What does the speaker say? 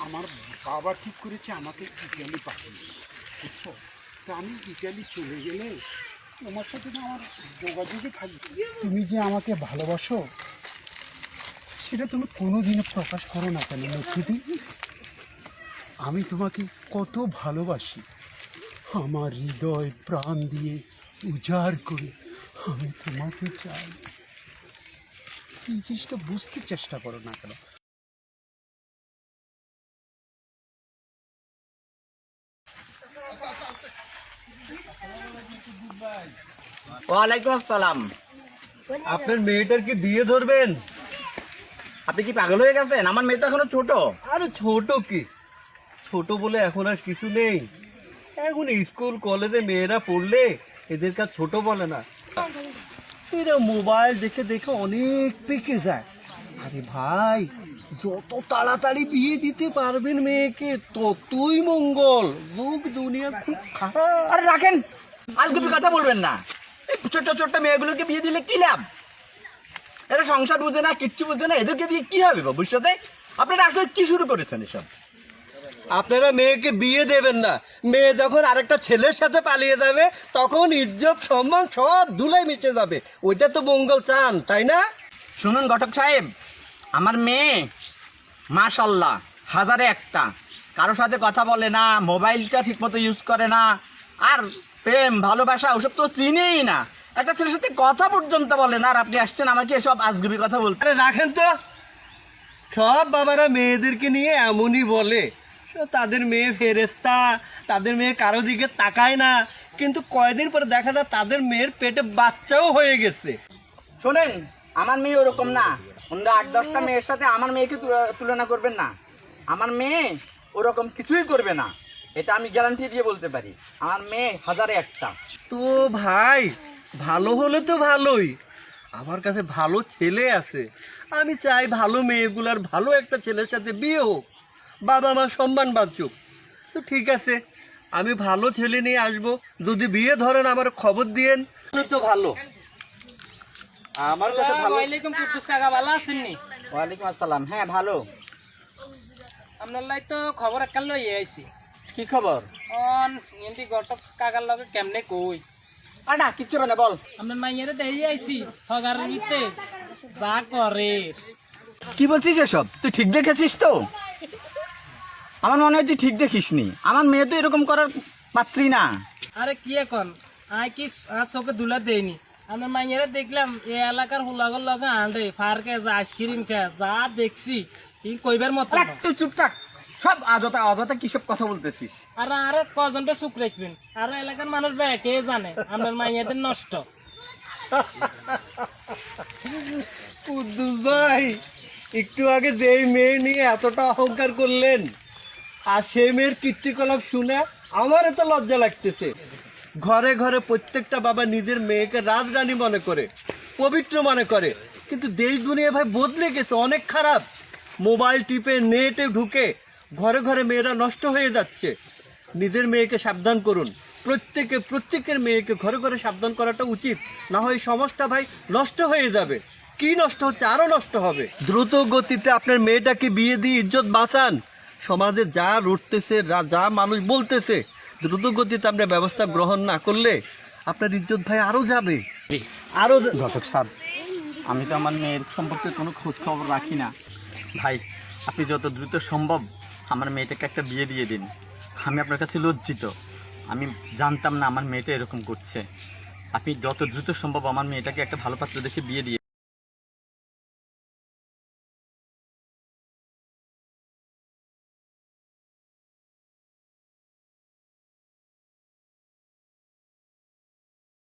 আমার বাবা ঠিক করেছে আমাকে ইটালি পাঠিয়ে, বুঝছো? তো আমি ইটালি চলে গেলে তোমার সাথে তো আমার যোগাযোগে থাকবে। তুমি যে আমাকে ভালোবাসো সেটা তুমি কোনোদিনও প্রকাশ করো না কেন লক্ষ্মীদি? আমি তোমাকে কত ভালোবাসি, আমার হৃদয় প্রাণ দিয়ে উজাড় করে আমি তোমাকে চাই। এই জিনিসটা বুঝতে চেষ্টা করো না কেন? ওয়ালাইকুম আসসালাম। আপনার মেয়েটার কি বিয়ে ধরবেন? আপনি কি পাগল হয়ে গেছেন? আমার মেয়ে তো এখনো ছোট। আরে ছোট কি, ছোট বলে এখন আর কিছু নেই। এখন স্কুল কলেজে মেয়েরা পড়লে এদের কাছে ছোট বলে না। এরা মোবাইল দেখে দেখে অনেক পেকে যায়। আরে ভাই, যত তাড়াতাড়ি বিয়ে দিতে পারবেন মেয়েকে ততই মঙ্গল। যুগ দুনিয়া খুব খারাপ। আরে রাখেন, আজগুবি কথা বলবেন না। এই ছোট্ট ছোট্ট মেয়েগুলোকে বিয়ে দিলে কি লাভ? এরা সংসার বুঝে না, কিচ্ছু বুঝে না, এদেরকে দিয়ে কি হবে ভবিষ্যতে? আপনারা আসলে কি শুরু করেছেন এসব? আপনারা মেয়েকে বিয়ে দেবেন না। মেয়ে যখন আরেকটা ছেলের সাথে পালিয়ে যাবে তখন ইজ্জত সম্মান সব ধুলায় মিশে যাবে। ওইটা তো মঙ্গল চান, তাই না? শুনুন ঘটক সাহেব, আমার মেয়ে মাশাল্লাহ হাজারে একটা, কারোর সাথে কথা বলে না, মোবাইলটা ঠিকমতো ইউজ করে না, আর প্রেম ভালোবাসা ওসব তো চিনেই না। একটা ছেলের সাথে কথা পর্যন্ত বলে না, আর আপনি আসছেন আমাকে এসব আজগুবি কথা বলতে। আরে রাখেন তো, সব বাবারা মেয়েদেরকে নিয়ে এমনই বলে। তাদের মেয়ে ফেরেস্তা, তাদের মেয়ে কারো দিকে তাকায় না, কিন্তু কয়দিন পরে দেখা যায় তাদের মেয়ের পেটে বাচ্চাও হয়ে গেছে। শোনেন, আমার মেয়ে ওরকম না। অন্য 8-10টা মেয়ের সাথে আমার মেয়েকে তুলনা করবেন না। আমার মেয়ে ওরকম কিছুই করবে না, এটা আমি গ্যারান্টি দিয়ে বলতে পারি। আমার মেয়ে হাজারে একটা। তো ভাই, ভালো হলে তো ভালোই। আমার কাছে ভালো ছেলে আছে। আমি চাই ভালো মেয়েগুলার ভালো একটা ছেলের সাথে বিয়ে হোক, বাবা মা সম্মান বাঁচুক। তো ঠিক আছে, আমি ভালো ছেলে নিয়ে আসবো। যদি বিয়ে ধরেন আমার খবর দিয়েন। তো ভালো, আমার কাছে ভালো। ওয়ালাইকুম কুদ্দুস কাকা, ভালো আছেন নি? ওয়ালাইকুম আসসালাম। হ্যাঁ ভালো। আপনার লাই তো খবর একটা লই আইছি। কি খবর? অন এমপি গটক কাকার লগে কেমনে কই? আর না কিচ্ছু হবে না, বল। আপনার মাইয়ারে দেই আইছি হগারের ভিতরে যা করে। কি বলছিস এসব? তুই ঠিক দেখেছিস তো? আমার মনে হয় তুই ঠিক দেখিসনি। আমার মেয়ে তো এরকম করার পাত্রী না। আরে কি এখন আই কি আর চোখে দুলা দেয়নি। আপনার মাইয়ারে দেখলাম এই এলাকার হুলাগর লগে আনরে ফারকে যা আইসক্রিম খায় যা দেখছি ই কইবার মতো না। তুই চুপ থাক, সব অযথা অযথা কিসব কথা বলতেছিস। আর আরে কজনটা চুপ রাখবেন, আর এলাকার মানুষ কে জানে আপনার মাইয়াদের নষ্ট। কুদ্দুস ভাই, একটু আগে যেই মেয়ে নিয়ে এতটা অহংকার করলেন, আর সেই মেয়ের কীর্তিকলাপ শুনে আমার এত লজ্জা লাগতেছে। ঘরে ঘরে প্রত্যেকটা বাবা নিজের মেয়েকে রাজরানী মনে করে, পবিত্র মনে করে, কিন্তু দেশ দুনিয়া ভাই বদলে গেছে, অনেক খারাপ। মোবাইল টিপে নেটে ঢুকে ঘরে ঘরে মেয়েরা নষ্ট হয়ে যাচ্ছে। নিজের মেয়েকে সাবধান করুন। প্রত্যেকের মেয়েকে ঘরে ঘরে সাবধান করাটা উচিত, না হয় সমাজটা ভাই নষ্ট হয়ে যাবে। কি নষ্ট হচ্ছে, আরো নষ্ট হবে। দ্রুত গতিতে আপনার মেয়েটাকে বিয়ে দিয়ে ইজ্জত বাঁচান। সমাজে যা রটতেছে, যা মানুষ বলতেছে, দ্রুত গতিতে আপনার ব্যবস্থা গ্রহণ না করলে আপনার ইজ্জত ভাই আরো যাবে, আরো। ঘটক সাহেব, আমি তো আমার মেয়ের সম্পর্কে কোনো খোঁজ খবর রাখি না। ভাই, আপনি যত দ্রুত সম্ভব আমার মেয়েটাকে একটা বিয়ে দিয়ে দিন। আমি আপনার কাছে লজ্জিত, আমি জানতাম না আমার মেয়েটা এরকম করছে। আপনি যত দ্রুত সম্ভব আমার মেয়েটাকে একটা ভালো পাত্র দেখে বিয়ে দিয়ে